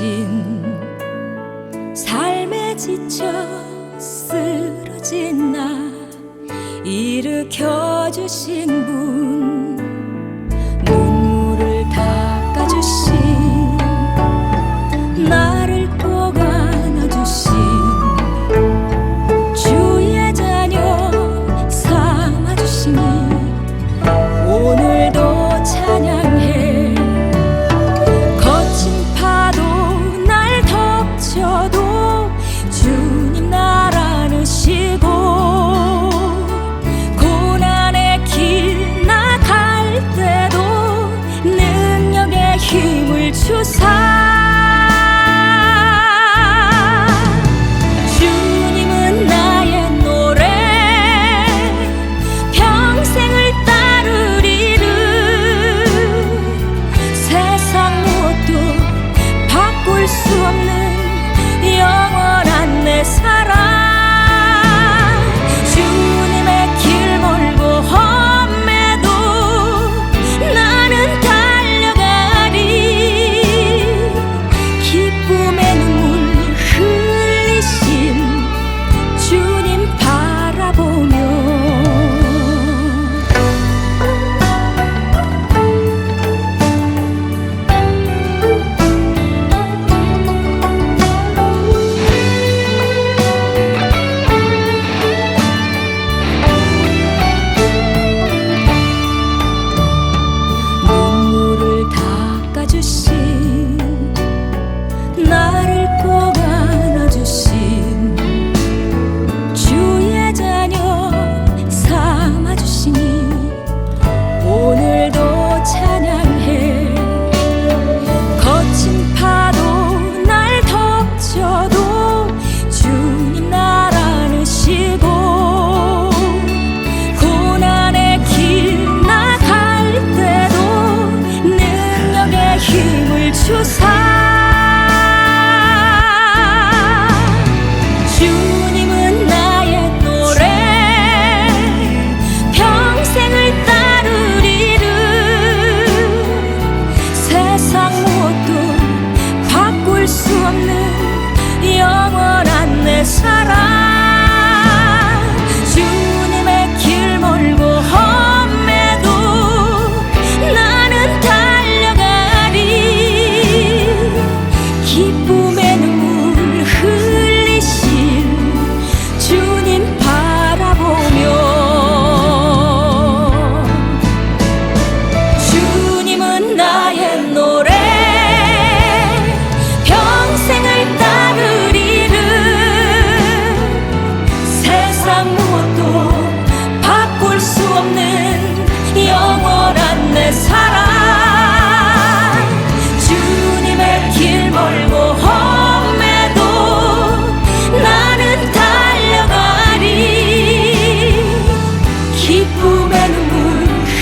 대신 삶에 지쳐 쓰러진 나 일으켜주신 분, 눈물을 닦아주신, 나를 꼭 안아주신 주의 자녀 삼아주시니 오늘도 찬양해. 거친 파도 날 덮쳐도 주님 날 안으시고, 고난의 길 나갈 때도 능력의 힘을 주사. 주님은 나의 노래, 평생을 따르리를. 세상 무엇도 바꿀 수 없는 영원한 내 사랑. 주님의 길 멀고 험해도 나는 달려가리. 기쁨의 눈물 흘리신 주님 바라보며. 눈물을 닦아주신, 나를 꼭 안아주신 주의 자녀 삼아주시니 오늘도 찬양해. 거친 파도 날 덮쳐도 주님 날 안으시고, 고난의 길 나갈 때도 능력의 힘을 주사. 주님은 나의 노래, 평생을 따르리를. 세상 무엇도 바꿀 수 없는 영원한 내 사랑. 주님의 길 멀고 험해도 나는 달려가리. 기쁨의 눈물 흘리신 주님 바라보며. 주님은 나의 노래, 평생을 따르리를. 세상 무엇도 바꿀 수 없는 영원한 내 사랑. 주님의 길 멀고 험해도 나는 달려가리. 기쁨의 눈물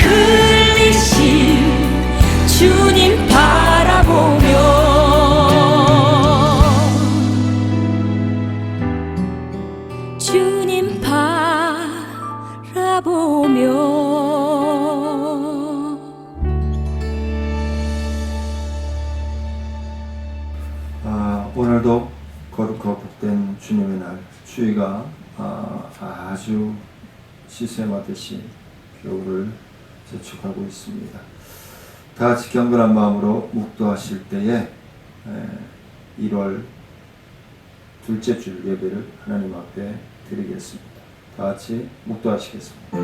흘리신 주님 바라보며. 주님 바라보며. 오늘도 거룩하고 복된 주님의 날, 주의가 아주 시샘하듯이 겨울을 재촉하고 있습니다. 다 같이 경건한 마음으로 묵도하실 때에 1월 둘째 주 예배를 하나님 앞에 드리겠습니다. 다 같이 묵도하시겠습니다.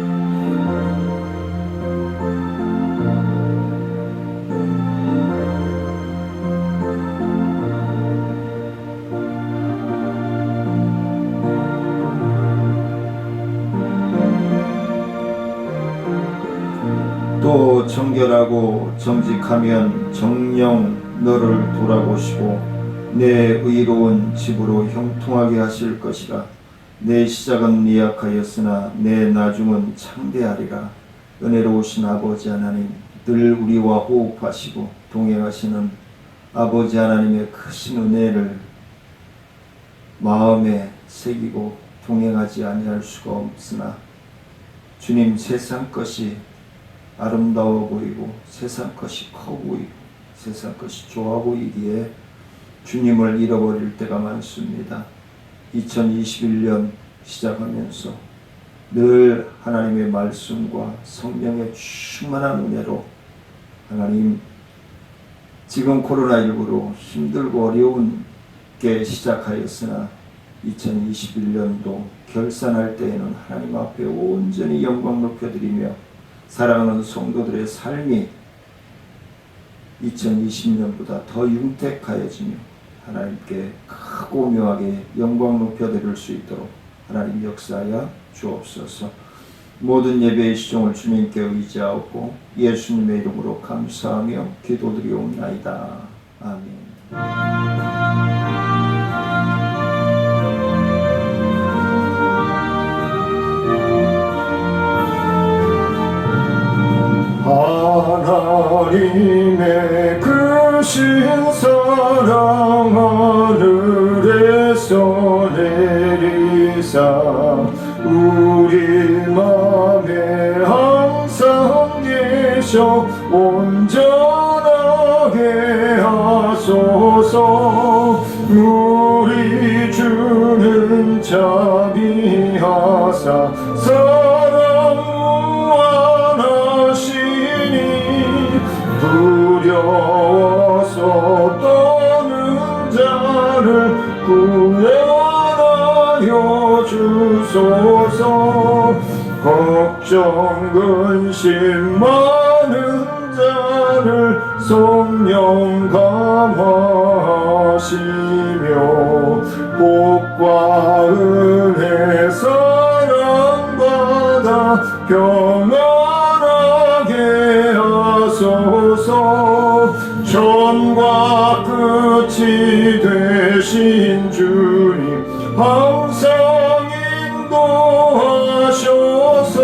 또 정결하고 정직하면 정령 너를 돌아보시고 내 의로운 집으로 형통하게 하실 것이라. 내 시작은 미약하였으나 내 나중은 창대하리라. 은혜로우신 아버지 하나님, 늘 우리와 호흡하시고 동행하시는 아버지 하나님의 크신 은혜를 마음에 새기고 동행하지 아니할 수가 없으나, 주님, 세상 것이 아름다워 보이고 세상 것이 커 보이고 세상 것이 좋아 보이기에 주님을 잃어버릴 때가 많습니다. 2021년 시작하면서 늘 하나님의 말씀과 성령의 충만한 은혜로 하나님, 지금 코로나19로 힘들고 어려운 게 시작하였으나 2021년도 결산할 때에는 하나님 앞에 온전히 영광 높여드리며 사랑하는 성도들의 삶이 2020년보다 더 윤택하여지며 하나님께 크고 묘하게 영광 높여드릴 수 있도록 하나님 역사하여 주옵소서. 모든 예배의 시종을 주님께 의지하고 예수님의 이름으로 감사하며 기도드리옵나이다. 아멘. 하나님의 크신 사랑 하늘에서 내리사 우리 맘에 항상 계셔 온전하게 하소서. 우리 주는 자비하사 사랑 무한하시니 두려워서 떠는 자를 구원하여 주소서. 걱정 근심 많은 자를 성령 감화하시며 복과 은혜 사랑받아 평안하게 하소서. 전과 끝이 되신 주님 항상 인도하셔서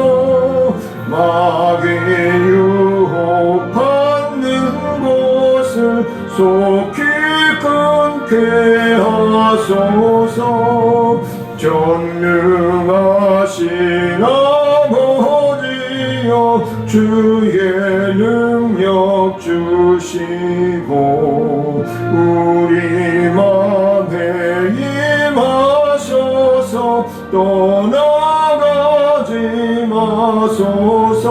마귀의 유혹받는 곳을 속히 끊게 하소서. 전능하신 아버지여 주의 능력 주시고 우리 맘에 임하셔서 떠나가지 마소서.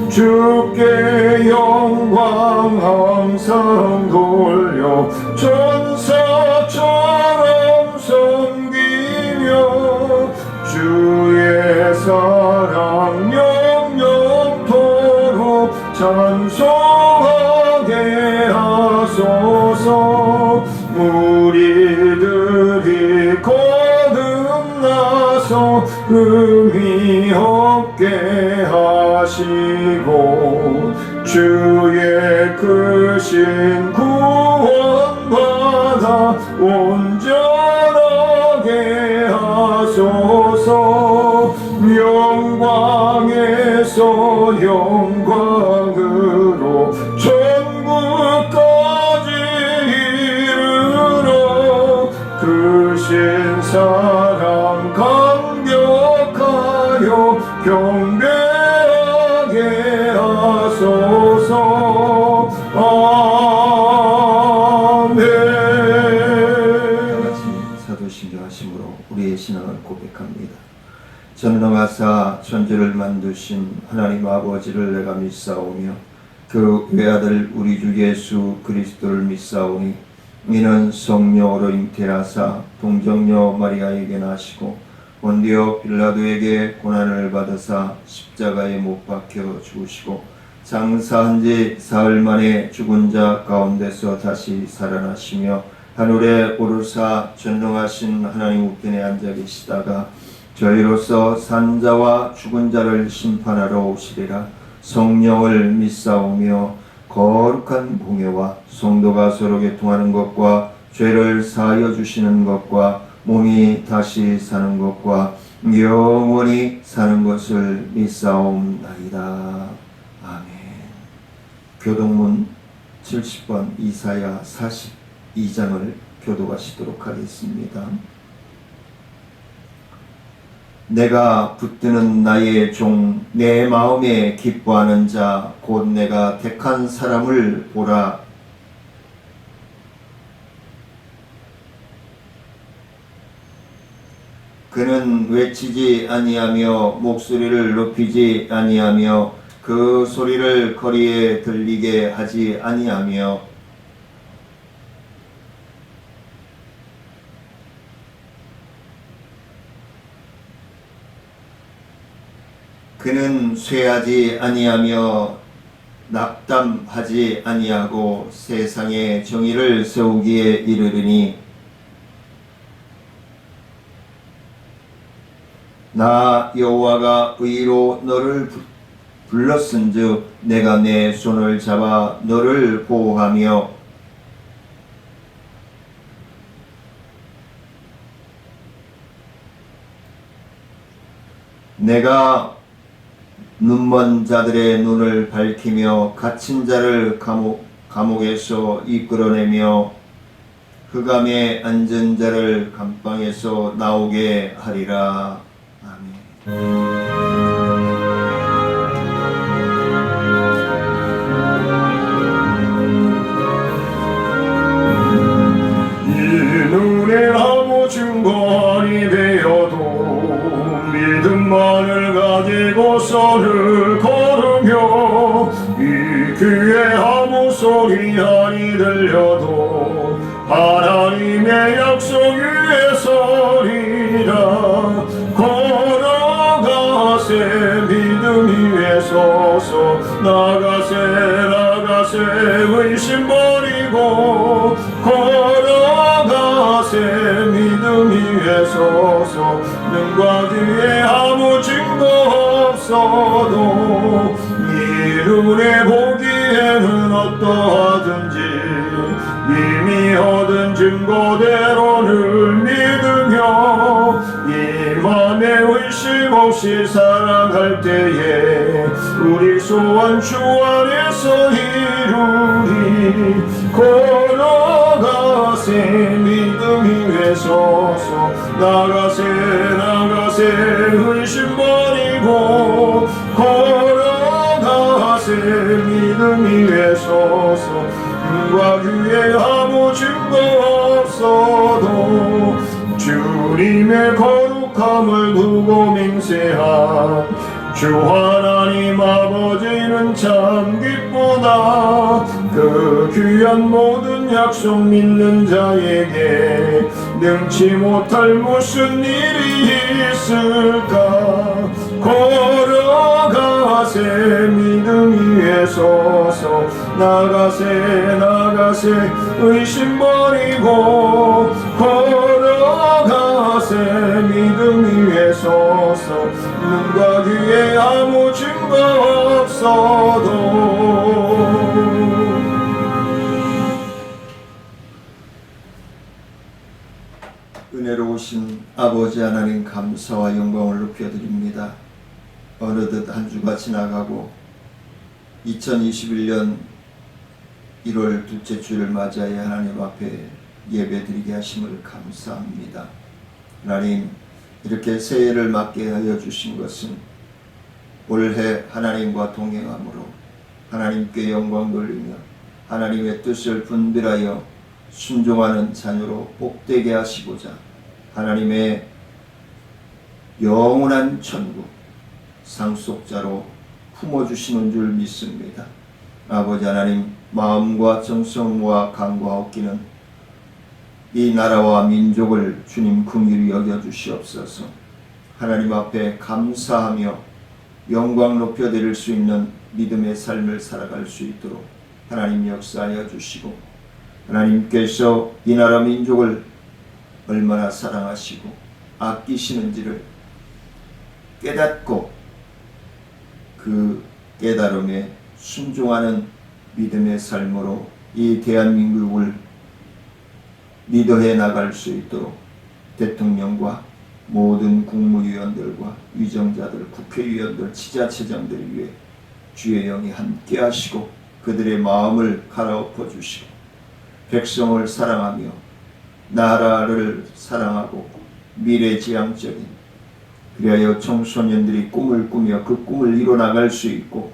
주께 영광 항상 돌려 천사처럼 섬기며 주의 사랑 영영토록 찬송하게 하소서. 무리들이 거듭나서 의미 없게 하시고 주의 크신 구원받아 온전하게 하소서. 영광에서 영광으로 천국까지 이르러 크신 사랑 감격하여 경배하게 하소서. 아멘. 사도신경하심으로 우리의 신앙을 고백합니다. 전능하사 천지를 만드신 하나님 아버지를 내가 믿사오며 그 외아들 우리 주 예수 그리스도를 믿사오니 이는 성령으로 잉태하사 동정녀 마리아에게 나시고 본디오 빌라도에게 고난을 받으사 십자가에 못 박혀 죽으시고 장사한 지 사흘 만에 죽은 자 가운데서 다시 살아나시며 하늘에 오르사 전능하신 하나님 우편에 앉아 계시다가 저희로서 산자와 죽은 자를 심판하러 오시리라. 성령을 믿사오며 거룩한 공예와 성도가 서로 교통하는 것과 죄를 사하여 주시는 것과 몸이 다시 사는 것과 영원히 사는 것을 믿사옵나이다. 아멘. 교동문 70번 이사야 42장을 교독하시도록 하겠습니다. 내가 붙드는 나의 종, 내 마음에 기뻐하는 자, 곧 내가 택한 사람을 보라. 그는 외치지 아니하며 목소리를 높이지 아니하며 그 소리를 거리에 들리게 하지 아니하며 그는 쇠하지 아니하며 낙담하지 아니하고 세상에 정의를 세우기에 이르르니 나 여호와가 의로 너를 불렀은즉 내가 내 손을 잡아 너를 보호하며 내가 눈먼 자들의 눈을 밝히며 갇힌 자를 감옥에서 이끌어내며 흑암에 앉은 자를 감방에서 나오게 하리라. 아멘. 눈에 아무 증거이 되어도 믿음만을 가지고 손을 걸으며 이 귀에 아무 소리 아니 들려도 하나님의 약속 위에 서리라. 걸어가세 믿음 위에 서서 나가세 의심 버리고 걸어가세 믿음 위에 서서 눈과 귀에 아무 증거 없어도 이 눈에 보기에는 어떠하든지 이미 얻은 증거대로를 믿으며 이 맘에 의심 없이 살아갈 때에 우리 소원 주 안에서 이루리. 걸어가세 믿음 위에 서서 나가세 의심 버리고 걸어가세 믿음 위에 서서 눈과 귀에 아무 증거 없어도 주님의 거룩함을 두고 맹세한 주 하나님 아버지는 참 기쁘다. 그 귀한 모든 약속 믿는 자에게 능치 못할 무슨 일이 있을까. 걸어가세 믿음 위에 서서 나가세 의심 버리고 걸어가세 믿음 위에 서서 눈과 귀에 아무 증거 없어도 은혜로우신 아버지 하나님 감사와 영광을 높여드립니다. 어느덧 한 주가 지나가고 2021년 1월 둘째 주를 맞이하여 하나님 앞에 예배드리게 하심을 감사합니다. 하나님, 이렇게 새해를 맞게 하여 주신 것은 올해 하나님과 동행함으로 하나님께 영광 돌리며 하나님의 뜻을 분별하여 순종하는 자녀로 복되게 하시고자 하나님의 영원한 천국 상속자로 품어주시는 줄 믿습니다. 아버지 하나님, 마음과 정성과 간구하옵기는 이 나라와 민족을 주님 긍휼히 여겨주시옵소서. 하나님 앞에 감사하며 영광 높여드릴 수 있는 믿음의 삶을 살아갈 수 있도록 하나님 역사하여 주시고, 하나님께서 이 나라 민족을 얼마나 사랑하시고 아끼시는지를 깨닫고 그 깨달음에 순종하는 믿음의 삶으로 이 대한민국을 리더해 나갈 수 있도록 대통령과 모든 국무위원들과 위정자들, 국회의원들, 지자체장들 위해 주의 영이 함께 하시고 그들의 마음을 갈아엎어 주시고 백성을 사랑하며 나라를 사랑하고 미래지향적인, 그리하여 청소년들이 꿈을 꾸며 그 꿈을 이뤄나갈 수 있고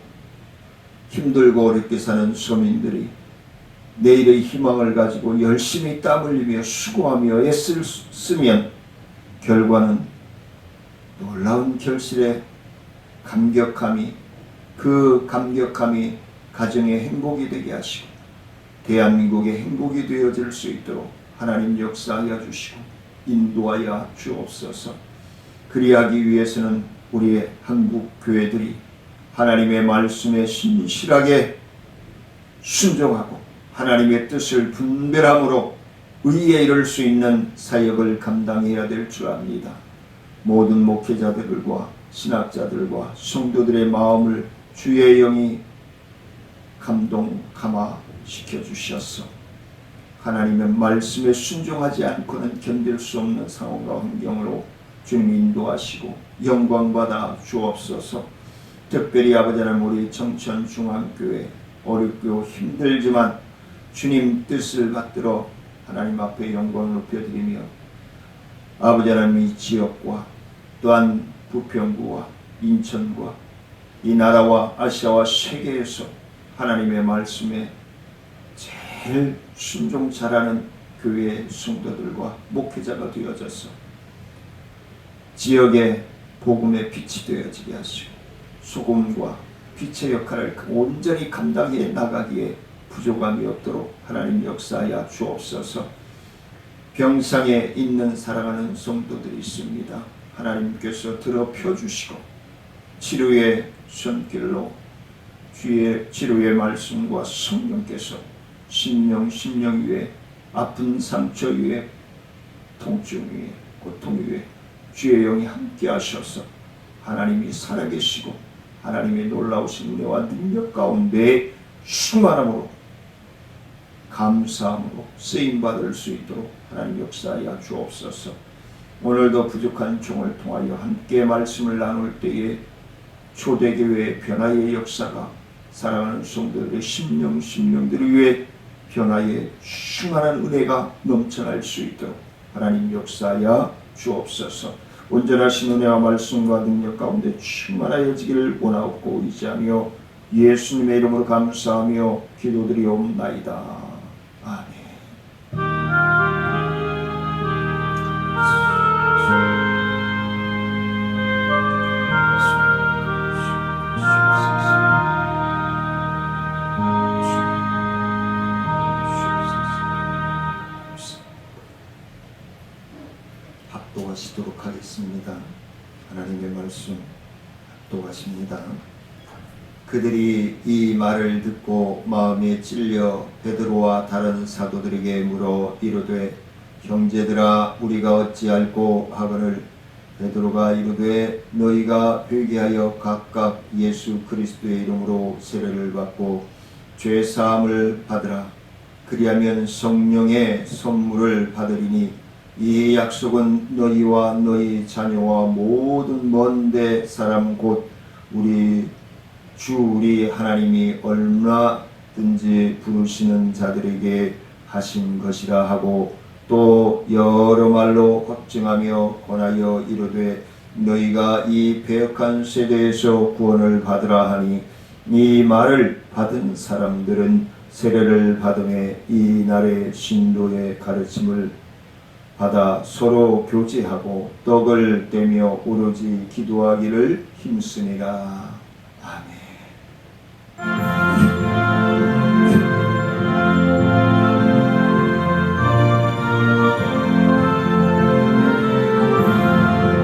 힘들고 어렵게 사는 서민들이 내일의 희망을 가지고 열심히 땀 흘리며 수고하며 애쓰면 결과는 놀라운 결실의 감격함이, 그 감격함이 가정의 행복이 되게 하시고 대한민국의 행복이 되어질 수 있도록 하나님 역사하여 주시고 인도하여 주옵소서. 그리하기 위해서는 우리의 한국 교회들이 하나님의 말씀에 신실하게 순종하고 하나님의 뜻을 분별함으로 의에 이를 수 있는 사역을 감당해야 될 줄 압니다. 모든 목회자들과 신학자들과 성도들의 마음을 주의 영이 감화시켜 주셔서 하나님의 말씀에 순종하지 않고는 견딜 수 없는 상황과 환경으로 주님 인도하시고 영광받아 주옵소서. 특별히 아버지 하나님, 우리 청천 중앙교회 어렵고 힘들지만 주님 뜻을 받들어 하나님 앞에 영광을 높여드리며 아버지 하나님, 이 지역과 또한 부평구와 인천과 이 나라와 아시아와 세계에서 하나님의 말씀에 제일 순종 잘하는 교회의 성도들과 목회자가 되어져서 지역의 복음의 빛이 되어지게 하시고 소금과 빛의 역할을 온전히 감당해 나가기에 부족함이 없도록 하나님 역사하여 주옵소서. 병상에 있는 사랑하는 성도들이 있습니다. 하나님께서 더럽혀 주시고 치료의 손길로 주의 치료의 말씀과 성령께서 심령 위에 아픈 상처 위에 통증 위에 고통 위에 주의 영이 함께 하셔서 하나님이 살아계시고 하나님의 놀라우신 은혜와 능력 가운데 충만함으로 감사함으로 쓰임받을 수 있도록 하나님 역사하여 주옵소서. 오늘도 부족한 종을 통하여 함께 말씀을 나눌 때에 초대교회의 변화의 역사가 사랑하는 성도들의 심령들을 위해 변화의 충만한 은혜가 넘쳐날 수 있도록 하나님 역사하여 주옵소서. 온전하신 은혜와 말씀과 능력 가운데 충만하여지기를 원하옵고 의지하며 예수님의 이름으로 감사하며 기도드리옵나이다. 아멘. 합독하시도록 하겠습니다. 하나님의 말씀 합독하십니다. 그들이 이 말을 듣고 마음에 찔려 베드로와 다른 사도들에게 물어 이르되 형제들아 우리가 어찌할꼬 하거늘 베드로가 이르되 너희가 회개하여 각각 예수 그리스도의 이름으로 세례를 받고 죄 사함을 받으라. 그리하면 성령의 선물을 받으리니 이 약속은 너희와 너희 자녀와 모든 먼데 사람 곧 우리 하나님이 얼마든지 부르시는 자들에게 하신 것이라 하고 또 여러 말로 걱정하며 권하여 이르되 너희가 이 배역한 세대에서 구원을 받으라 하니 이 말을 받은 사람들은 세례를 받음에 이 날의 신도의 가르침을 받아 서로 교제하고 떡을 떼며 오로지 기도하기를 힘쓰니라. 아멘.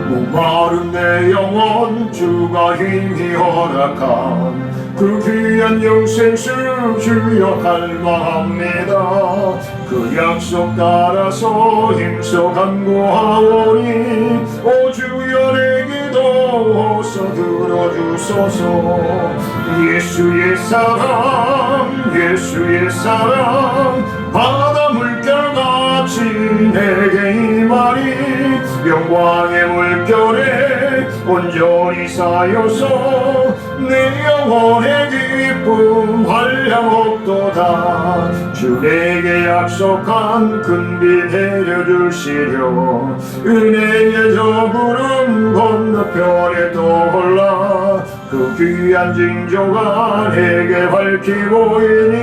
목마른 내 영혼 주가 힘이 허락한 그 귀한 영생수 주여 갈망합니다. 그 약속 따라서 힘써 간구하오니 오 주여 내 기도 어서 들어주소서. 예수의 사랑 바다 물결같이 내게 임하리. 영광의 물결에 온전히 쌓여서 내 영혼의 기쁨 한량없도다. 주 내게 약속한 큰빛 내려주시려 은혜의 저 구름 건너편에 떠올라 그 귀한 징조가 내게 밝히 보이니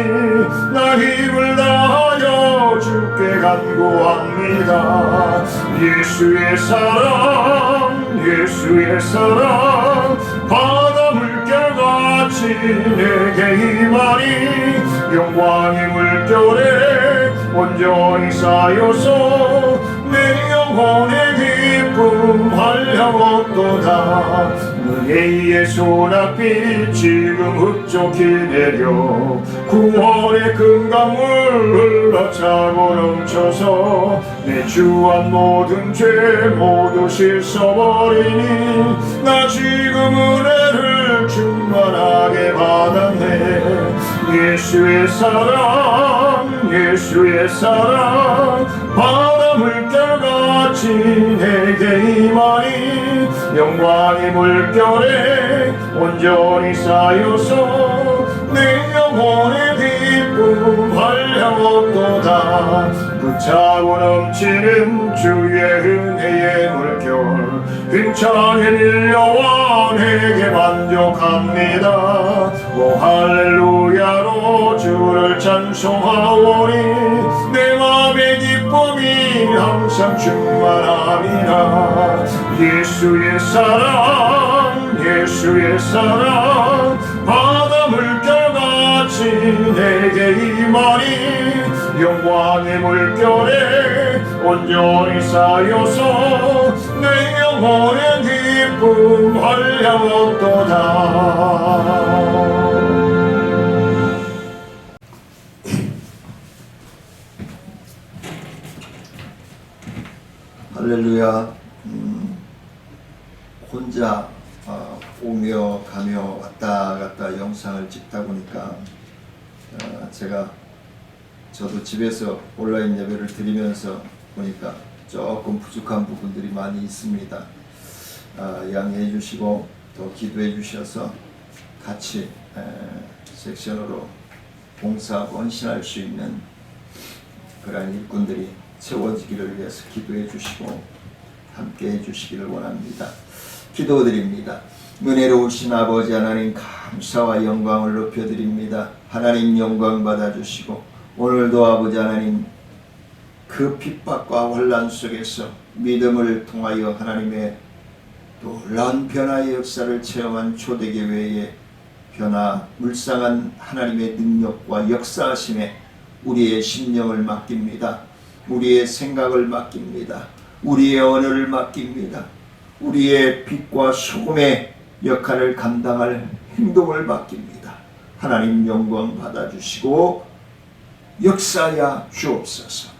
나 힘을 다하여 주께 간구합니다. 예수의 사랑 예수의 사랑 바다 물결같이 내게 임하니 영광의 물결에 온전히 쌓여서 내 영혼의 기쁨 한량없도다. 은혜의 소낙비 지금 흡족히 내려 구원의 큰 강물 흘러차고 넘쳐서 내 주한 모든 죄 모두 씻어버리니 나 지금 은혜를 충만하게 받았네. 예수의 사랑 예수의 사랑 바다 물결같이 내게 임하니 영광의 물결에 온전히 쌓여서 내 영혼의 기쁨 한량없도다. 불차고 넘치는 주의 은혜의 물결 힘차게 밀려와 내게 만족합니다. 오 할렐루야로 주를 찬송하오니 내 맘의 기쁨이 항상 충만함이라. 예수의 사랑 예수의 사랑 바다 물결같이 내게 임하니 영광의 물결에 온전히 쌓여서 내 영혼의 기쁨 한량없도다. 할렐루야. 혼자 오며 가며 왔다 갔다 영상을 찍다 보니까 저도 집에서 온라인 예배를 드리면서 보니까 조금 부족한 부분들이 많이 있습니다. 양해해 주시고 또 기도해 주셔서 같이 섹션으로 봉사 헌신할 수 있는 그러한 일꾼들이 채워지기를 위해서 기도해 주시고 함께 해 주시기를 원합니다. 기도드립니다. 은혜로우신 아버지 하나님 감사와 영광을 높여드립니다. 하나님 영광 받아주시고 오늘도 아버지 하나님 그 핍박과 환난 속에서 믿음을 통하여 하나님의 놀라운 변화의 역사를 체험한 초대교회의 변화 물상한 하나님의 능력과 역사하심에 우리의 심령을 맡깁니다. 우리의 생각을 맡깁니다. 우리의 언어를 맡깁니다. 우리의 빛과 소금의 역할을 감당할 행동을 맡깁니다. 하나님 영광 받아주시고 역사하여 주옵소서.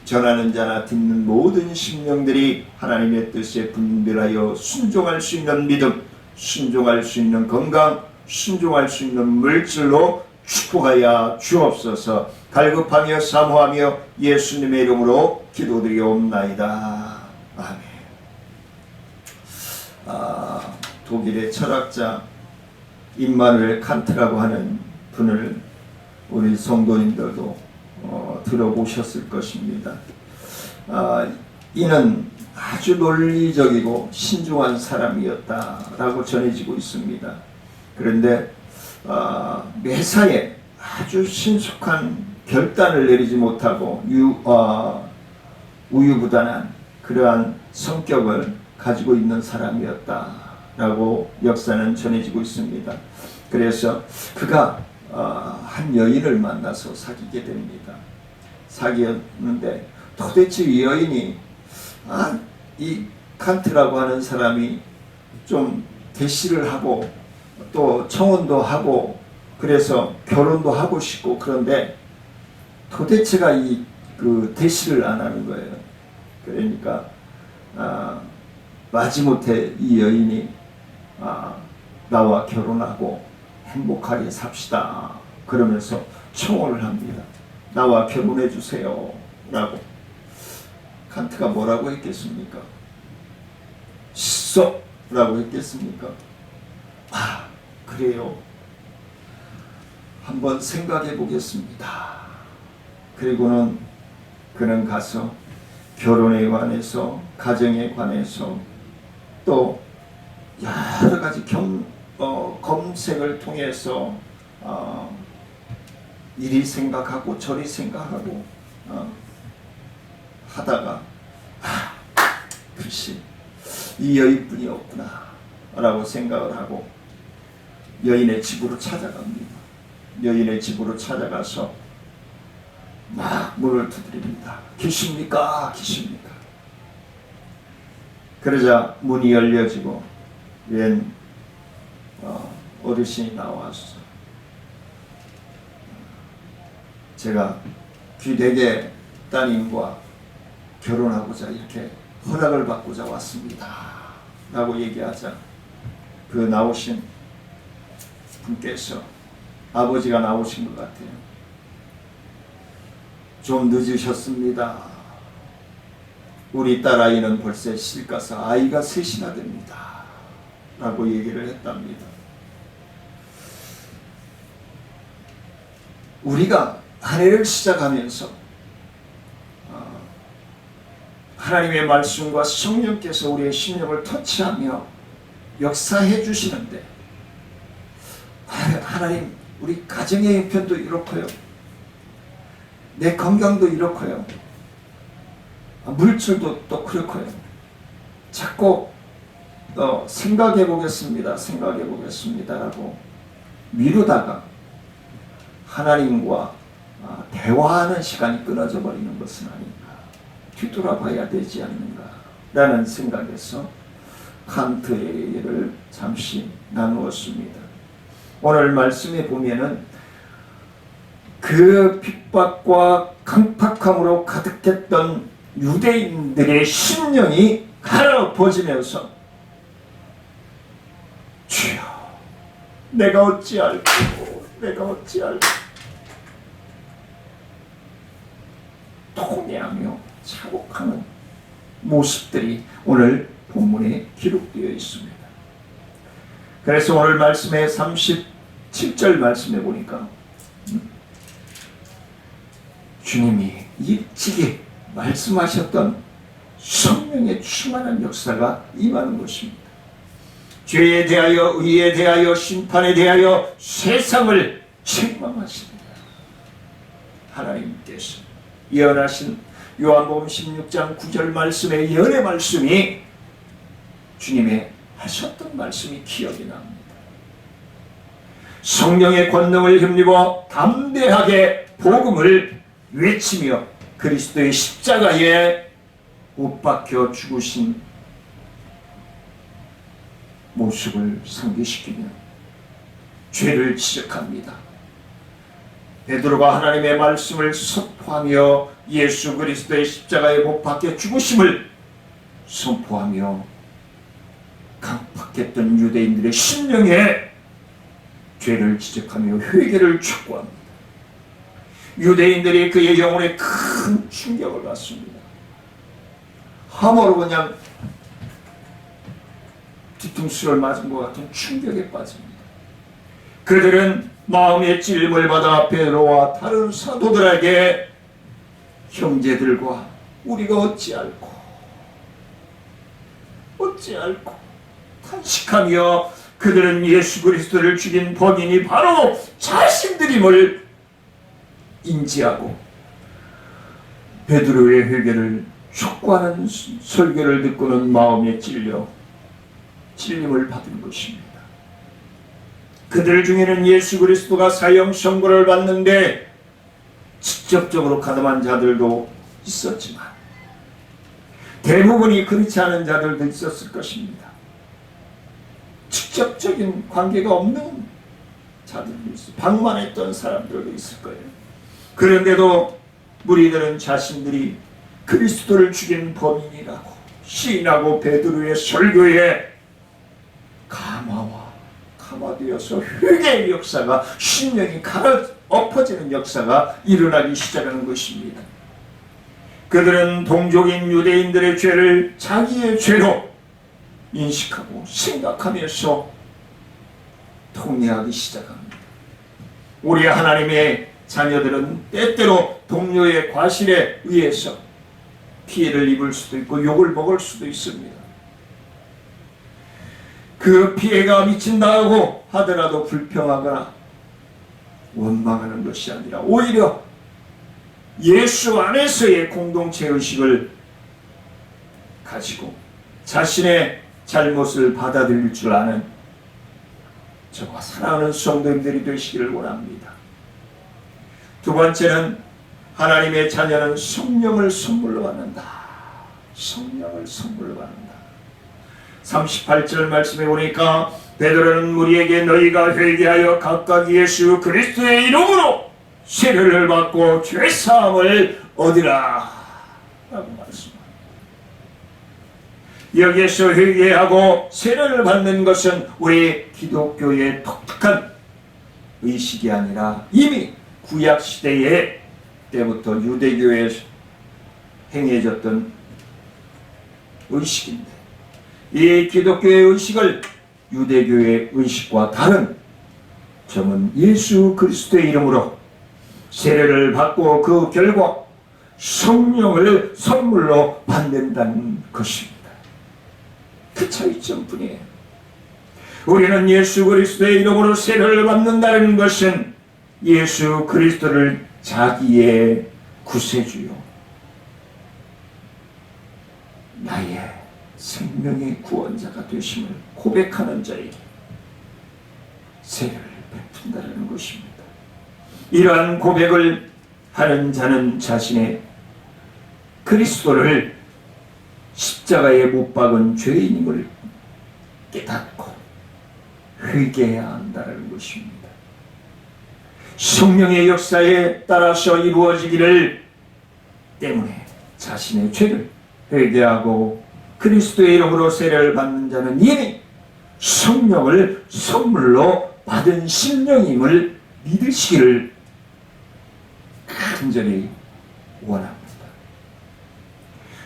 전하는 자나 듣는 모든 심령들이 하나님의 뜻에 분별하여 순종할 수 있는 믿음, 순종할 수 있는 건강, 순종할 수 있는 물질로 축복하여 주옵소서. 갈급하며 사모하며 예수님의 이름으로 기도드리옵나이다. 아멘. 독일의 철학자 임마누엘 칸트라고 하는 분을 우리 성도님들도 들어보셨을 것입니다. 이는 아주 논리적이고 신중한 사람이었다라고 전해지고 있습니다. 그런데 매사에 아주 신속한 결단을 내리지 못하고 우유부단한 그러한 성격을 가지고 있는 사람이었다라고 역사는 전해지고 있습니다. 그래서 그가 한 여인을 만나서 사귀게 됩니다. 사귀었는데 도대체 이 여인이 이 칸트라고 하는 사람이 좀 대시를 하고 또 청혼도 하고 그래서 결혼도 하고 싶고 그런데 도대체가 그 대시를 안 하는 거예요. 그러니까 마지못해 이 여인이 나와 결혼하고 행복하게 삽시다 그러면서 청혼을 합니다. 나와 결혼해 주세요 라고. 칸트가 뭐라고 했겠습니까? 있어 라고 했겠습니까? 그래요. 한번 생각해 보겠습니다. 그리고는 그는 가서 결혼에 관해서 가정에 관해서 또 여러 가지 검색을 통해서 이리 생각하고 저리 생각하고 하다가 글쎄 이 여인뿐이 없구나 라고 생각을 하고 여인의 집으로 찾아갑니다. 여인의 집으로 찾아가서 막 문을 두드립니다. 계십니까? 계십니까? 그러자 문이 열려지고 웬 어르신이 나와서 제가 귀대개 따님과 결혼하고자 이렇게 허락을 받고자 왔습니다 라고 얘기하자 그 나오신 분께서 아버지가 나오신 것 같아요. 좀 늦으셨습니다. 우리 딸아이는 벌써 시집가서 아이가 셋이나 됩니다 라고 얘기를 했답니다. 우리가 한 해를 시작하면서 하나님의 말씀과 성령께서 우리의 심령을 터치하며 역사해 주시는데 하나님 우리 가정의 형편도 이렇고요. 내 건강도 이렇고요. 물질도 또 그렇고요. 자꾸 생각해 보겠습니다. 생각해 보겠습니다. 라고 미루다가 하나님과 대화하는 시간이 끊어져 버리는 것은 아닌가. 뒤돌아봐야 되지 않는가. 라는 생각에서 칸트의 얘기를 잠시 나누었습니다. 오늘 말씀에 보면은 그 핍박과 강팍함으로 가득했던 유대인들의 심령이 갈아엎어지면서 주여 내가 어찌할꼬 통회하며 차곡하는 모습들이 오늘 본문에 기록되어 있습니다. 그래서 오늘 말씀에 37절 말씀해 보니까 주님이 일찍이 말씀하셨던 성령의 충만한 역사가 임하는 것입니다. 죄에 대하여 의에 대하여 심판에 대하여 세상을 책망하십니다. 하나님께서 예언하신 요한복음 16장 9절 말씀의 예언의 말씀이 주님의 하셨던 말씀이 기억이 납니다. 성령의 권능을 힘입어 담대하게 복음을 외치며 그리스도의 십자가에 못 박혀 죽으신 모습을 상기시키며 죄를 지적합니다. 베드로가 하나님의 말씀을 선포하며 예수 그리스도의 십자가에 못 박혀 죽으심을 선포하며 강팍했던 유대인들의 심령에 죄를 지적하며 회개를 촉구합니다. 유대인들이 그의 영혼에 큰 충격을 받습니다. 함으로 그냥 뒤통수를 맞은 것 같은 충격에 빠집니다. 그들은 마음의 찔림을 받아 베드로와 다른 사도들에게 형제들과 우리가 어찌할꼬 탄식하며 그들은 예수 그리스도를 죽인 범인이 바로 자신들임을 인지하고 베드로의 회개를 촉구하는 설교를 듣고는 마음에 찔려 찔림을 받은 것입니다. 그들 중에는 예수 그리스도가 사형 선고를 받는데 직접적으로 가담한 자들도 있었지만 대부분이 그렇지 않은 자들도 있었을 것입니다. 직접적인 관계가 없는 자들도 있어요. 방만했던 사람들도 있을 거예요. 그런데도 무리들은 자신들이 그리스도를 죽인 범인이라고 시인하고 베드로의 설교에 감화되어서 회개의 역사가 심령이 갈아엎어지는 역사가 일어나기 시작하는 것입니다. 그들은 동족인 유대인들의 죄를 자기의 죄로 인식하고 생각하면서 통례하기 시작합니다. 우리 하나님의 자녀들은 때때로 동료의 과실에 의해서 피해를 입을 수도 있고 욕을 먹을 수도 있습니다. 그 피해가 미친다고 하더라도 불평하거나 원망하는 것이 아니라 오히려 예수 안에서의 공동체 의식을 가지고 자신의 잘못을 받아들일 줄 아는 저와 사랑하는 성도님들이 되시기를 원합니다. 두 번째는 하나님의 자녀는 성령을 선물로 받는다. 성령을 선물로 받는다. 38절 말씀에 보니까 베드로는 우리에게 너희가 회개하여 각각 예수 그리스도의 이름으로 세례를 받고 죄사함을 얻으라 라고 말씀합니다. 여기에서 회개하고 세례를 받는 것은 우리 기독교의 독특한 의식이 아니라 이미 구약시대의 때부터 유대교에 행해졌던 의식인데, 이 기독교의 의식을 유대교의 의식과 다른 점은 예수 그리스도의 이름으로 세례를 받고 그 결과 성령을 선물로 받는다는 것입니다. 그 차이점뿐이에요. 우리는 예수 그리스도의 이름으로 세례를 받는다는 것은 예수 그리스도를 자기의 구세주요, 나의 생명의 구원자가 되심을 고백하는 자에게 세례를 베푼다는 것입니다. 이러한 고백을 하는 자는 자신의 그리스도를 십자가에 못 박은 죄인임을 깨닫고 회개해야 한다는 것입니다. 성령의 역사에 따라서 이루어지기를 때문에 자신의 죄를 회개하고 그리스도의 이름으로 세례를 받는 자는 이미 성령을 선물로 받은 심령임을 믿으시기를 간절히 원합니다.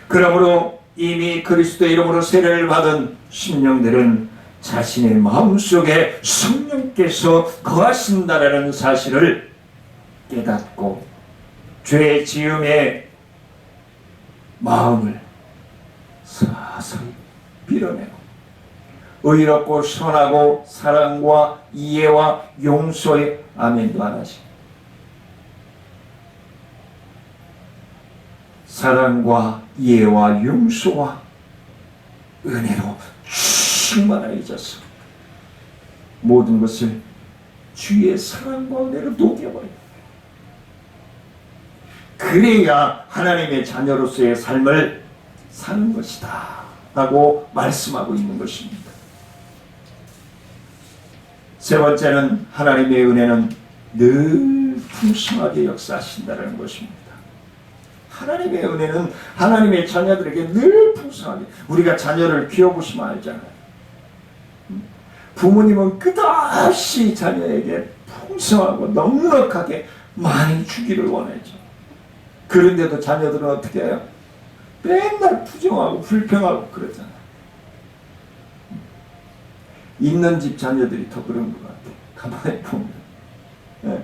그러므로 이미 그리스도의 이름으로 세례를 받은 심령들은 자신의 마음속에 성령께서 거하신다라는 사실을 깨닫고 죄 지음의 마음을 서서히 빌어내고 의롭고 선하고 사랑과 이해와 용서의 아멘도 하나씩 사랑과 이해와 용서와 은혜로 충만해져서 모든 것을 주의 사랑과 은혜로 녹여버려요. 그래야 하나님의 자녀로서의 삶을 사는 것이다 라고 말씀하고 있는 것입니다. 세 번째는 하나님의 은혜는 늘 풍성하게 역사하신다는 것입니다. 하나님의 은혜는 하나님의 자녀들에게 늘 풍성하게, 우리가 자녀를 키워보시면 알잖아요. 부모님은 끝없이 자녀에게 풍성하고 넉넉하게 많이 주기를 원하죠. 그런데도 자녀들은 어떻게 해요? 맨날 부정하고 불평하고 그러잖아요. 있는 집 자녀들이 더 그런 것 같아요. 가만히 보면. 네.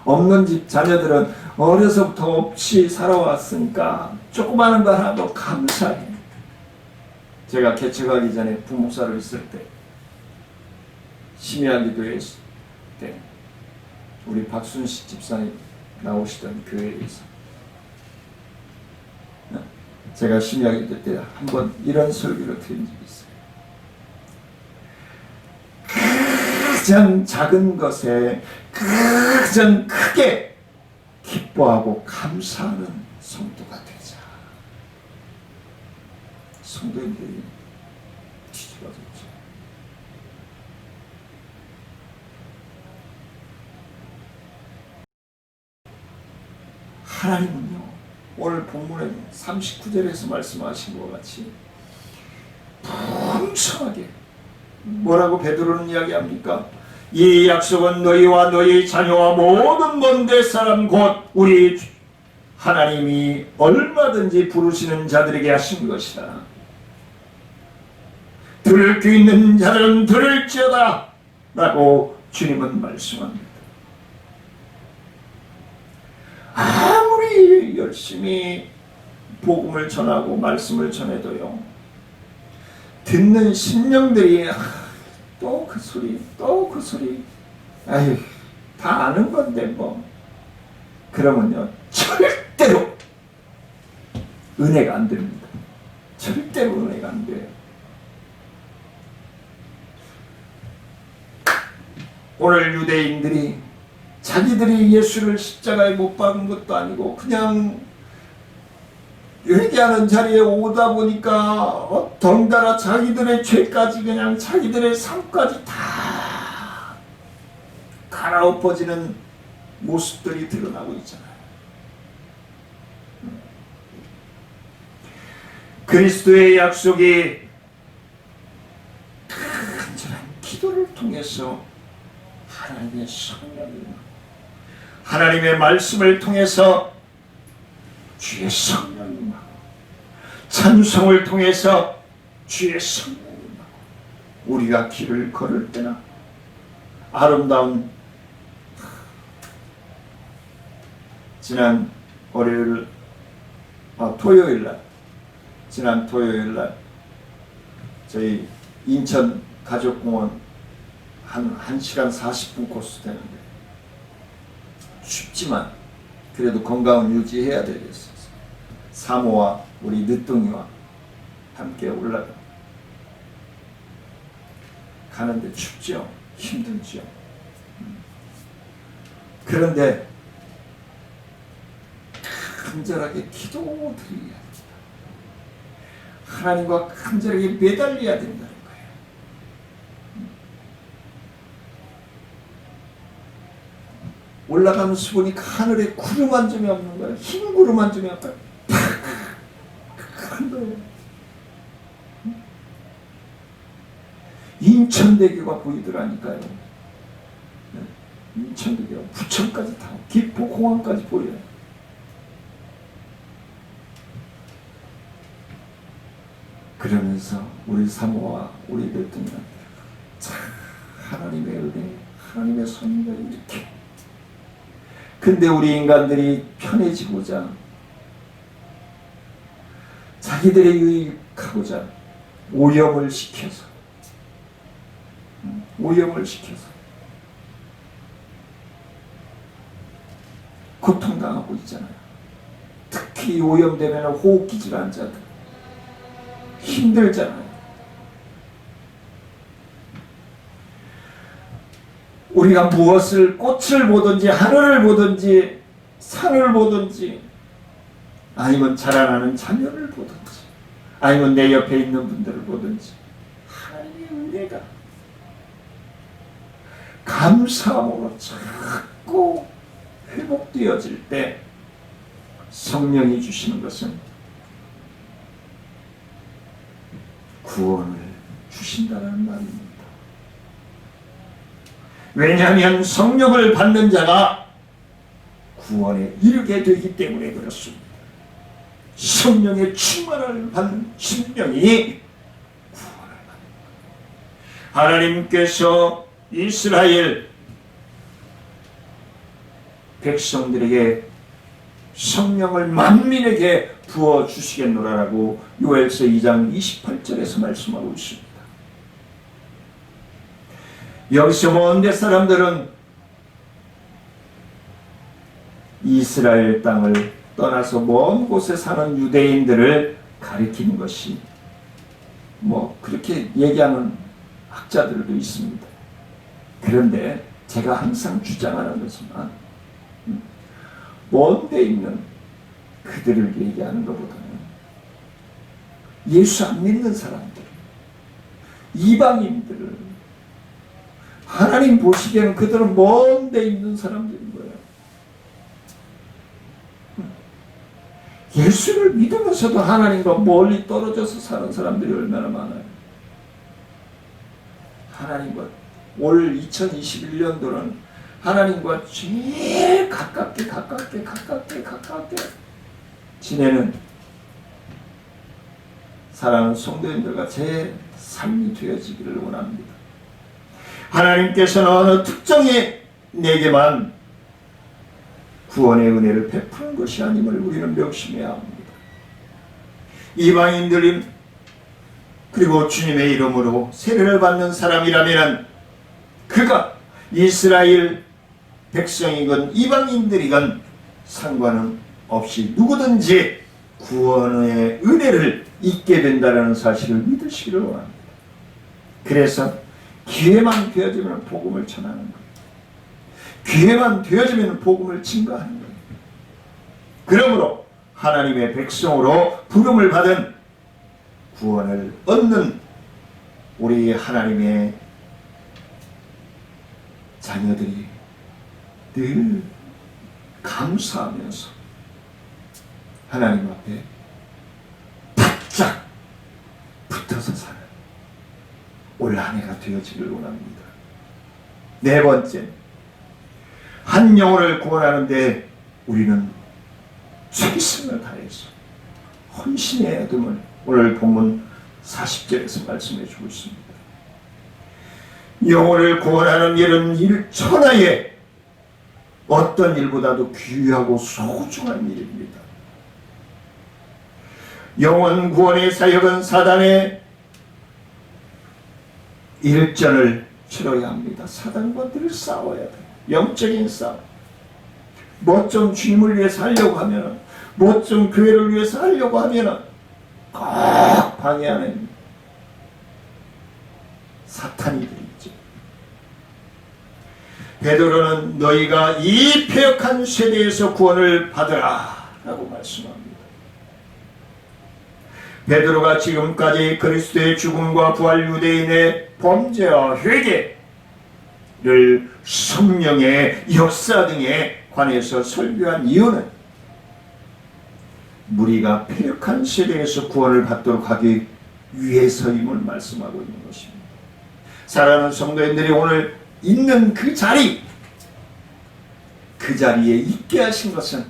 없는 집 자녀들은 어려서부터 없이 살아왔으니까 조그마한 거 하나도 감사해. 제가 개척하기 전에 부목사로 있을 때 심야기도회 때 우리 박순식 집사님 나오시던 교회에서 제가 심야기도 때 한번 이런 설교를 드린 적이 있어요. 가장 작은 것에 가장 크게 기뻐하고 감사하는 성도가 되자. 성도님들이 뒤집어졌죠. 하나님은요, 오늘 본문에 39절에서 말씀하신 것 같이 풍성하게, 뭐라고 베드로는 이야기합니까? 이 약속은 너희와 너희 자녀와 모든 먼데 사람 곧 우리 하나님이 얼마든지 부르시는 자들에게 하신 것이다. 들을 귀 있는 자들은 들을지어다 라고 주님은 말씀합니다. 아무리 열심히 복음을 전하고 말씀을 전해도요, 듣는 심령들이 또 그 소리, 또 그 소리, 아유, 다 아는 건데 뭐. 그러면요, 절대로 은혜가 안 됩니다. 절대로 은혜가 안 돼요. 오늘 유대인들이 자기들이 예수를 십자가에 못 박은 것도 아니고 그냥 회개하는 자리에 오다 보니까 덩달아 자기들의 죄까지 그냥 자기들의 삶까지 다 갈아엎어지는 모습들이 드러나고 있잖아요. 그리스도의 약속이 간절한 기도를 통해서 하나님의 성령을, 하나님의 말씀을 통해서 주의 성령을, 찬송을 통해서 주의 성령을, 우리가 길을 걸을 때나 아름다운 지난 지난 토요일 날 저희 인천 가족공원 한 1시간 40분 코스 되는데 춥지만 그래도 건강을 유지해야 되겠어요. 사모와 우리 늦둥이와 함께 올라가 가는데 춥죠. 힘들죠. 그런데 간절하게 기도드려야 된다. 하나님과 간절하게 매달려야 된다는 거예요. 올라가면서 보니까 하늘에 구름 한 점이 없는 거예요. 흰 구름 한 점이 없다. 큰 거예요. 인천대교가 보이더라니까요. 인천대교, 부천까지 다, 기포공항까지 보여요. 그러면서 우리 사모와 우리 늦둥이한테 하나님의 은혜, 하나님의 섭리가 이렇게. 근데 우리 인간들이 편해지고자, 자기들의 유익하고자 오염을 시켜서 고통당하고 있잖아요. 특히 오염되면 호흡기질환 자들 힘들잖아요. 우리가 무엇을, 꽃을 보든지 하늘을 보든지 산을 보든지 아니면 자라나는 자녀를 보든지 아니면 내 옆에 있는 분들을 보든지 하나님의 은혜가 감사함으로 자꾸 회복되어질 때 성령이 주시는 것은 구원을 주신다는 말입니다. 왜냐하면 성령을 받는 자가 구원에 이르게 되기 때문에 그렇습니다. 성령의 충만을 받는 심령이 구원을 받는 거예요. 하나님께서 이스라엘 백성들에게 성령을 만민에게 부어주시겠노라라고 요엘서 2장 28절에서 말씀하고 있습니다. 여기서 먼데 사람들은 이스라엘 땅을 떠나서 먼 곳에 사는 유대인들을 가리키는 것이 그렇게 얘기하는 학자들도 있습니다. 그런데 제가 항상 주장하는 것은 먼데 있는 그들을 얘기하는 것보다는 예수 안 믿는 사람들, 이방인들을 하나님 보시기에는 그들은 먼데 있는 사람들인 거예요. 예수를 믿으면서도 하나님과 멀리 떨어져서 사는 사람들이 얼마나 많아요. 하나님과 올 2021년도는 하나님과 제일 가깝게 지내는 사랑하는 성도님들과 제 삶이 되어지기를 원합니다. 하나님께서는 어느 특정의 내게만 구원의 은혜를 베푸는 것이 아님을 우리는 명심해야 합니다. 이방인들이 그리고 주님의 이름으로 세례를 받는 사람이라면 그가 이스라엘 백성이건 이방인들이건 상관은 없이 누구든지 구원의 은혜를 잊게 된다는 사실을 믿으시기를 원합니다. 그래서 기회만 되어지면 복음을 전하는 거예요. 기회만 되어지면 복음을 증거하는 거예요. 그러므로 하나님의 백성으로 부름을 받은 구원을 얻는 우리 하나님의 자녀들이 늘 감사하면서 하나님 앞에 바짝 붙어서 사는 올 한 해가 되어지길 원합니다. 네 번째, 한 영혼을 구원하는데 우리는 최선을 다해서 헌신해야 됨을 오늘 본문 40절에서 말씀해 주고 있습니다. 영혼을 구원하는 일은 천하에 어떤 일보다도 귀하고 소중한 일입니다. 영혼 구원의 사역은 사단의 일전을 치러야 합니다. 사단과 늘 싸워야 돼요. 영적인 싸움. 뭐 좀 주님을 위해서 하려고 하면, 뭐 좀 교회를 위해서 하려고 하면 꼭 방해하는 사탄이들이 있죠. 베드로는 너희가 이 패역한 세대에서 구원을 받으라 라고 말씀합니다. 베드로가 지금까지 그리스도의 죽음과 부활, 유대인의 범죄와 회개를 성령의 역사 등에 관해서 설교한 이유는 무리가 패역한 세대에서 구원을 받도록 하기 위해서임을 말씀하고 있는 것입니다. 사랑하는 성도님들이 오늘 있는 그 자리에 있게 하신 것은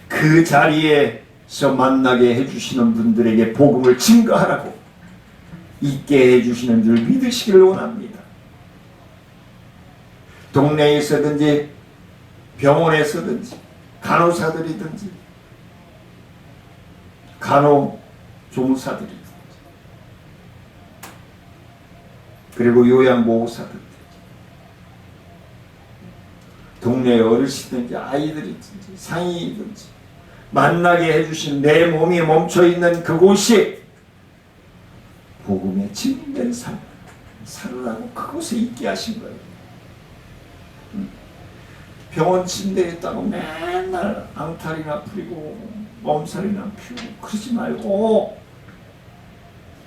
그 자리에서 만나게 해주시는 분들에게 복음을 증거하라고 있게 해주시는 줄 믿으시기를 원합니다. 동네에서든지 병원에서든지 간호사들이든지 간호조무사들이든지 그리고 요양보호사들, 동네 어르신든지 아이들이든지 상인이든지 만나게 해주신 내 몸이 멈춰있는 그곳이 복음의 증인된 삶을 살으라고 그곳에 있게 하신 거예요. 병원 침대에 있다고 맨날 앙탈이나 부리고 몸살이나 피우고 그러지 말고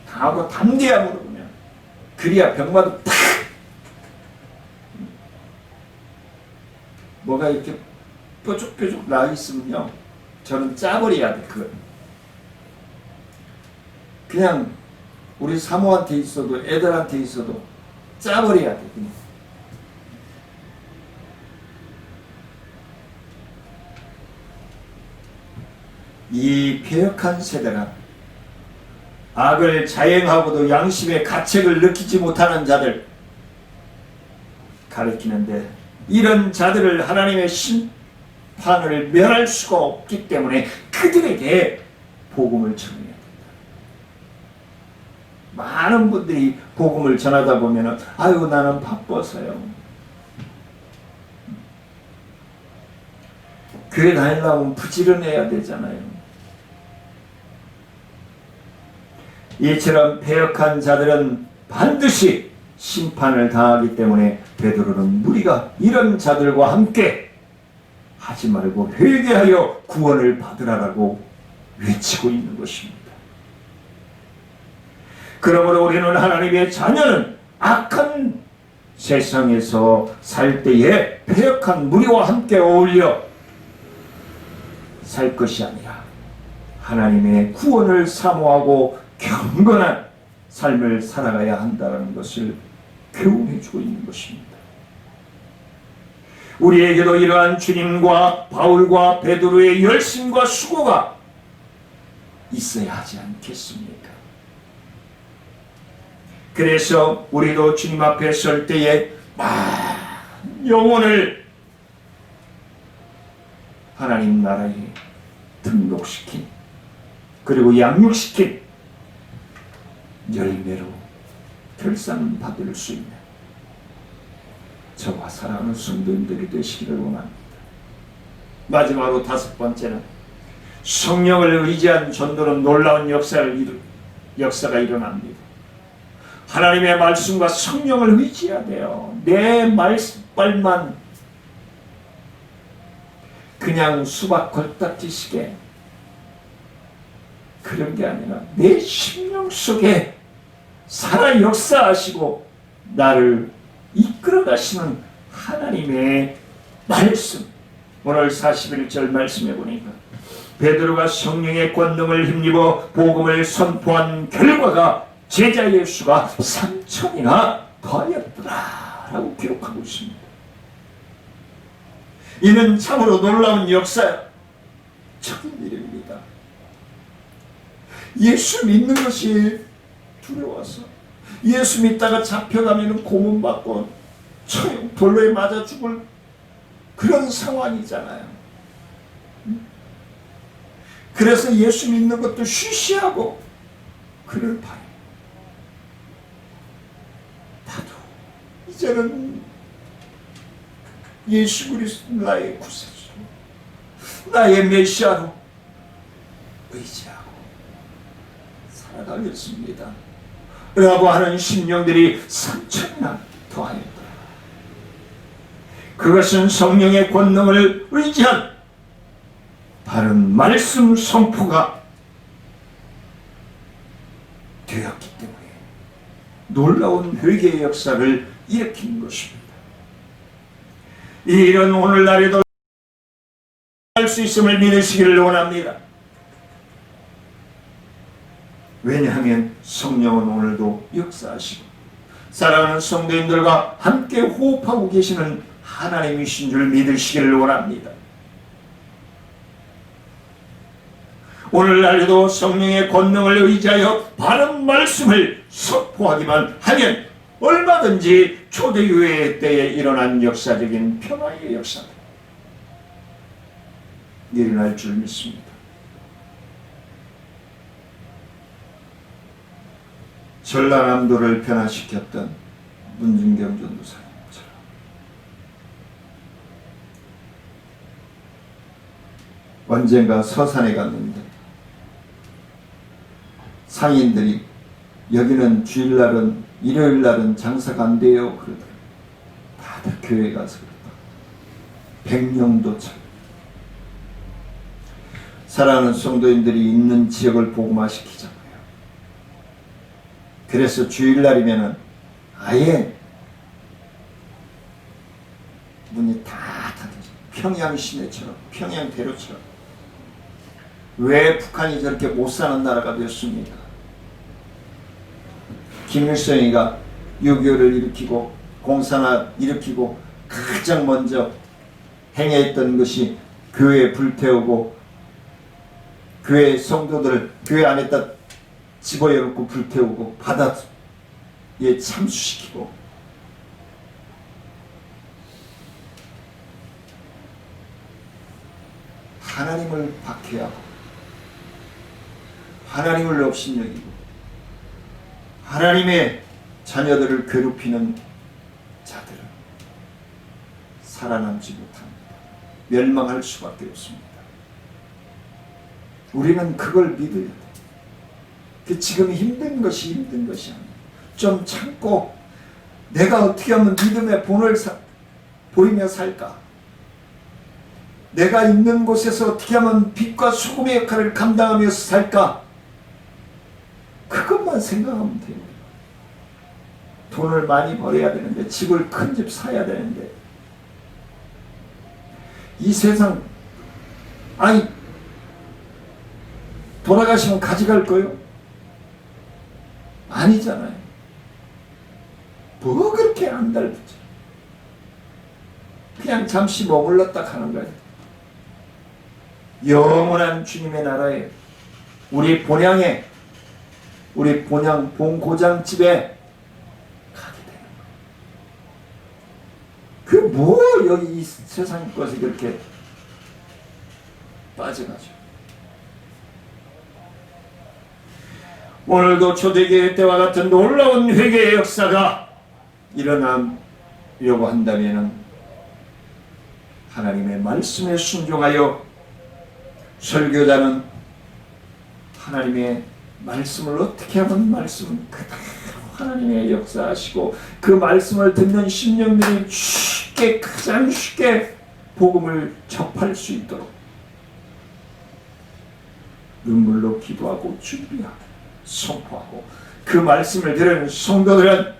하고 담대함으로 그냥 그래야 병마도 팍 뭐가 이렇게 뾰족뾰족 나 있으면요 저는 짜버려야 돼. 그걸 그냥 우리 사모한테 있어도 애들한테 있어도 짜버려야 돼. 그냥. 이 패역한 세대가 악을 자행하고도 양심의 가책을 느끼지 못하는 자들 가리키는데 이런 자들을 하나님의 심판을 면할 수가 없기 때문에 그들에게 복음을 전해야 된다. 많은 분들이 복음을 전하다 보면 아유 나는 바빠서요. 교회 다니려면 부지런해야 되잖아요. 이처럼 패역한 자들은 반드시 심판을 당하기 때문에 베드로는 무리가 이런 자들과 함께 하지 말고 회개하여 구원을 받으라라고 외치고 있는 것입니다. 그러므로 우리는 하나님의 자녀는 악한 세상에서 살 때에 패역한 무리와 함께 어울려 살 것이 아니라 하나님의 구원을 사모하고 경건한 삶을 살아가야 한다는 것을 교훈해주고 있는 것입니다. 우리에게도 이러한 주님과 바울과 베드로의 열심과 수고가 있어야 하지 않겠습니까? 그래서 우리도 주님 앞에 설 때에 영혼을 하나님 나라에 등록시킨 그리고 양육시킨 열매로 결산받을 수 있는 저와 사랑하는 성도님들이 되시기를 원합니다. 마지막으로 다섯 번째는 성령을 의지한 전도는 놀라운 역사가 일어납니다. 하나님의 말씀과 성령을 의지해야 돼요. 내 말씀, 족발만 그냥 수박 걸딱지식에 그런 게 아니라 내 심령 속에 살아 역사하시고 나를 이끌어 가시는 하나님의 말씀. 오늘 41절 말씀해 보니까 베드로가 성령의 권능을 힘입어 복음을 선포한 결과가 제자 예수가 3천이나 더하였더라 라고 기록하고 있습니다. 이는 참으로 놀라운 역사야. 적은 일입니다. 예수 믿는 것이 두려워서 예수 믿다가 잡혀가면 고문받고 처형 돌로에 맞아 죽을 그런 상황이잖아요. 그래서 예수 믿는 것도 쉬쉬하고 그를 바래. 나도 이제는 예수 그리스도 나의 구세주, 나의 메시아로 의지하고 살아가겠습니다 라고 하는 심령들이 3천이나 더하였다. 그것은 성령의 권능을 의지한 바른 말씀 선포가 되었기 때문에 놀라운 회개의 역사를 일으킨 것입니다. 이 일은 오늘날에도 할 수 있음을 믿으시기를 원합니다. 왜냐하면 성령은 오늘도 역사하시고 사랑하는 성도님들과 함께 호흡하고 계시는 하나님이신 줄 믿으시기를 원합니다. 오늘날에도 성령의 권능을 의지하여 바른 말씀을 선포하기만 하면 얼마든지 초대교회 때에 일어난 역사적인 평화의 역사가 일어날 줄 믿습니다. 전라남도를 변화시켰던 문중경 전도사님처럼 언젠가 서산에 갔는데 상인들이 여기는 주일날은 일요일날은 장사가 안 돼요 그러더라고요. 다들 교회 가서 그랬다. 100명도 참 사랑하는 성도인들이 있는 지역을 복음화시키자고요. 그래서 주일날이면은 아예 문이 다 닫혀져. 평양 시내처럼, 평양 대로처럼. 왜 북한이 저렇게 못 사는 나라가 됐습니까? 김일성이가 6.25를 일으키고 공산화 일으키고 가장 먼저 행했던 것이 교회 불태우고 교회 성도들 교회 안에다 집어열고 불태우고 바다에 참수시키고 하나님을 박해하고 하나님을 업신여기고 하나님의 자녀들을 괴롭히는 자들은 살아남지 못합니다. 멸망할 수밖에 없습니다. 우리는 그걸 믿어야 돼. 지금 힘든 것이 아니에요. 좀 참고 내가 어떻게 하면 믿음의 본을 보이며 살까? 내가 있는 곳에서 어떻게 하면 빛과 소금의 역할을 감당하면서 살까? 그것만 생각하면 돼요. 돈을 많이 벌어야 되는데 집을 큰 집 사야 되는데 이 세상 아니 돌아가시면 가져갈 거요? 아니잖아요. 뭐 그렇게 안달붙죠. 그냥 잠시 머물렀다 가는 거예요. 영원한 주님의 나라에 우리 본향에 우리 본고장집에 가게 되는 거예요. 그 뭐 여기 이 세상 것에 그렇게 빠져가죠. 오늘도 초대교회 때와 같은 놀라운 회개의 역사가 일어나려고 한다면 하나님의 말씀에 순종하여 설교자는 하나님의 말씀을 어떻게 하면 말씀은 그대로 하나님의 역사하시고 그 말씀을 듣는 심령들이 쉽게, 가장 쉽게 복음을 접할 수 있도록 눈물로 기도하고 준비하고 선포하고, 그 말씀을 들은 성도들은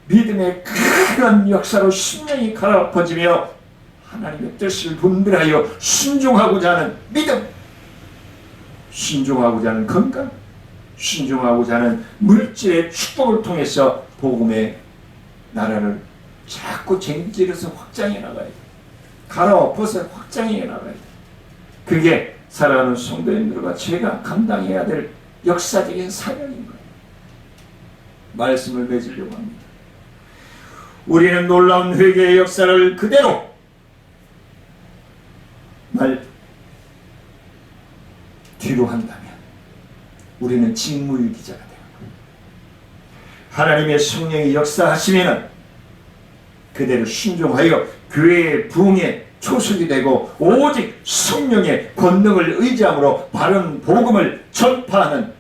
믿음의 큰 역사로 심령이 갈아엎어지며 하나님의 뜻을 분별하여 순종하고자 하는 믿음, 순종하고자 하는 건강, 순종하고자 하는 물질의 축복을 통해서 복음의 나라를 자꾸 쟁질해서 확장해 나가야 돼. 갈아엎어서 확장해 나가야 돼. 그게 사랑하는 성도님들과 제가 감당해야 될 역사적인 사명인 거예요. 말씀을 맺으려고 합니다. 우리는 놀라운 회개의 역사를 그대로 뒤로 한다면 우리는 직무유기자가 되는 거예요. 하나님의 성령이 역사하시면 그대로 순종하여 교회의 부흥에 초석이 되고 오직 성령의 권능을 의지함으로 바른 복음을 전파하는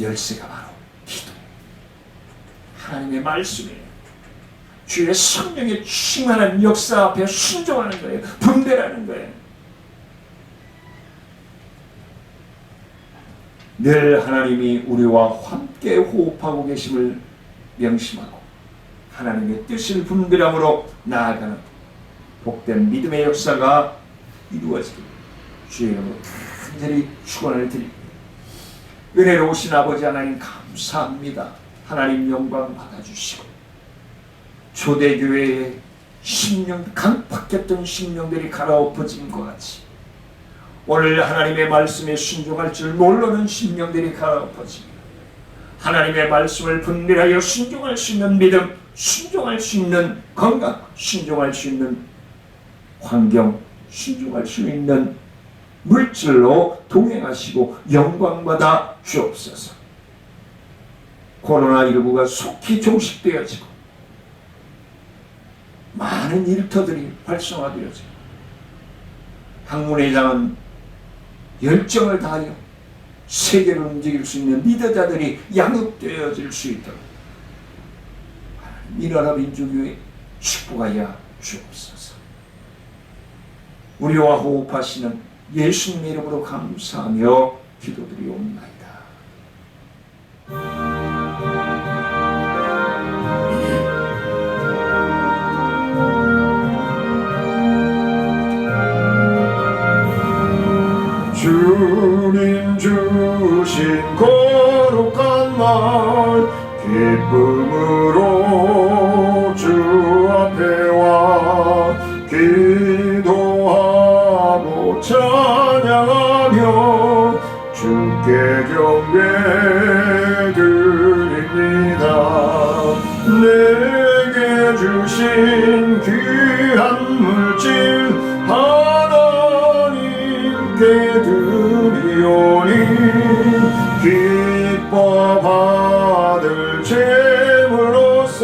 열쇠가 바로 기도, 하나님의 말씀이에요. 주의 성령의 충만한 역사 앞에 순종하는 거예요. 분별하는 거예요. 늘 하나님이 우리와 함께 호흡하고 계심을 명심하고 하나님의 뜻을 분별함으로 나아가는 복된 믿음의 역사가 이루어지길 주의 이름으로 간절히 축원을 드립니다. 은혜로우신 아버지 하나님 감사합니다. 하나님 영광 받아주시고 초대교회의 심령, 강팍했던 심령들이 갈아엎어진 것 같이 오늘 하나님의 말씀에 순종할 줄 모르는 심령들이 갈아엎어지며 하나님의 말씀을 분별하여 순종할 수 있는 믿음, 순종할 수 있는 건강, 순종할 수 있는 환경, 순종할 수 있는 물질로 동행하시고 영광받아 주옵소서. 코로나19가 속히 종식되어지고 많은 일터들이 활성화되어지고 학문회장은 열정을 다하여 세계를 움직일 수 있는 리더자들이 양육되어질 수 있도록 이 나라 민주교회 축복하여 주옵소서. 우리와 호흡하시는 예수님의 이름으로 감사하며 기도드리옵나이다. 주님 주신 거룩한 날 기쁨으로 주 앞에 와 기도하고 찬양하며 주께 경배드립니다. 내게 주신 귀한 물질 하나님께 드리오니 기뻐 받을 제물로서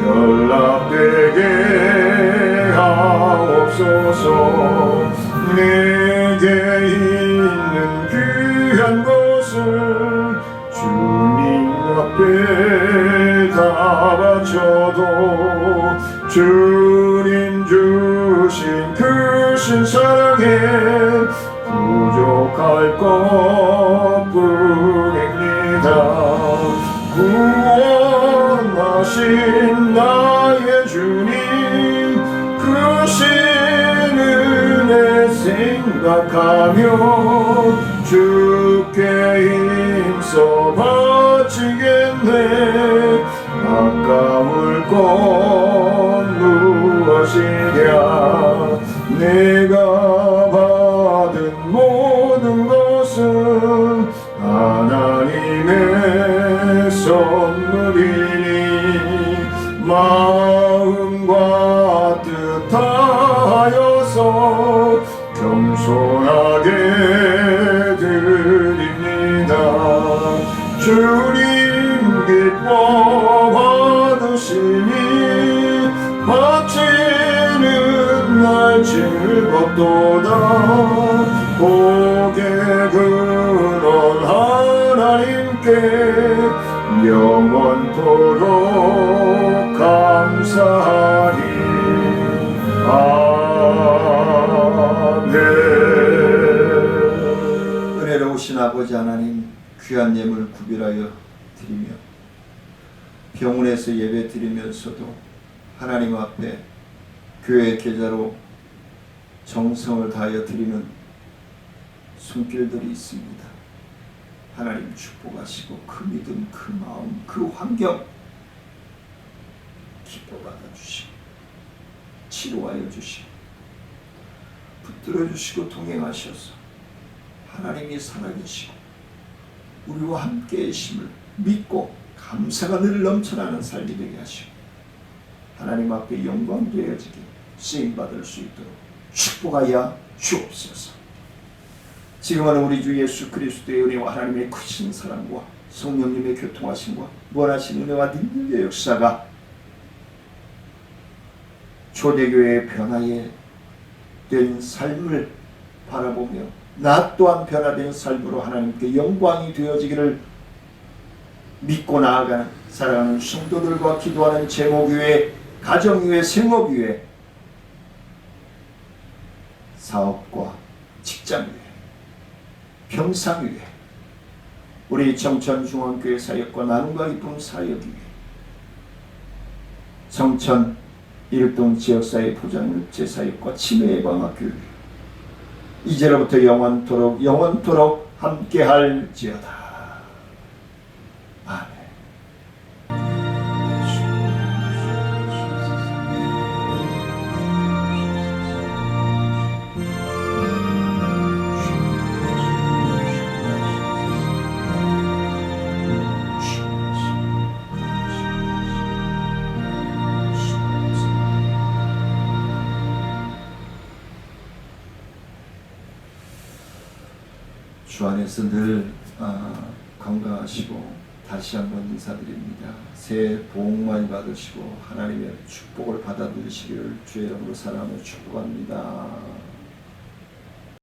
연락되게 하옵소서. 내게 있는 귀한 것을 주님 앞에 다 바쳐도 주님 주신 크신 사랑에 부족할 것뿐입니다. 구원하신 나의 주님 크신 은혜 생각하며 주께 힘써 바치겠네. 아까울 것 무엇이랴. 내가 받은 모든 것은 하나님의 선물이니 마음과 뜻하여서 겸손하게 드립니다. 주님 기뻐 받으시니 바치는 날 즐겁도다. 복의 근원 하나님께 영원토록 아버지 하나님, 귀한 예물 구별하여 드리며 병원에서 예배 드리면서도 하나님 앞에 교회 계좌로 정성을 다하여 드리는 손길들이 있습니다. 하나님 축복하시고 그 믿음, 그 마음, 그 환경 기뻐 받아주시고 치료하여 주시고 붙들어 주시고 동행하셔서 하나님이 살아계시고 우리와 함께 계심을 믿고 감사가 늘 넘쳐나는 삶이 되게 하시고 하나님 앞에 영광 되어지게 쓰임받을 수 있도록 축복하여 주옵소서. 지금은 우리 주 예수 그리스도의 은혜와 하나님의 크신 사랑과 성령님의 교통하심과 무한하신 은혜와 능력의 역사가 초대교회의 변화에 된 삶을 바라보며 나 또한 변화된 삶으로 하나님께 영광이 되어지기를 믿고 나아가는 사랑하는 성도들과 기도하는 제목위에 가정위에 생업위에 사업과 직장위에 평상위에 우리 정천중앙교회 사역과 나눔과 기쁨 사역위에 정천 일동 지역사회 포장육체 사역과 치매 예방학교회 이제로부터 영원토록 함께할지어다. 아멘. 주 안에서 늘 건강하시고 다시 한번 인사드립니다. 새해 복 많이 받으시고 하나님의 축복을 받아 누리시기를 주의 이름으로 사랑하며 축복합니다.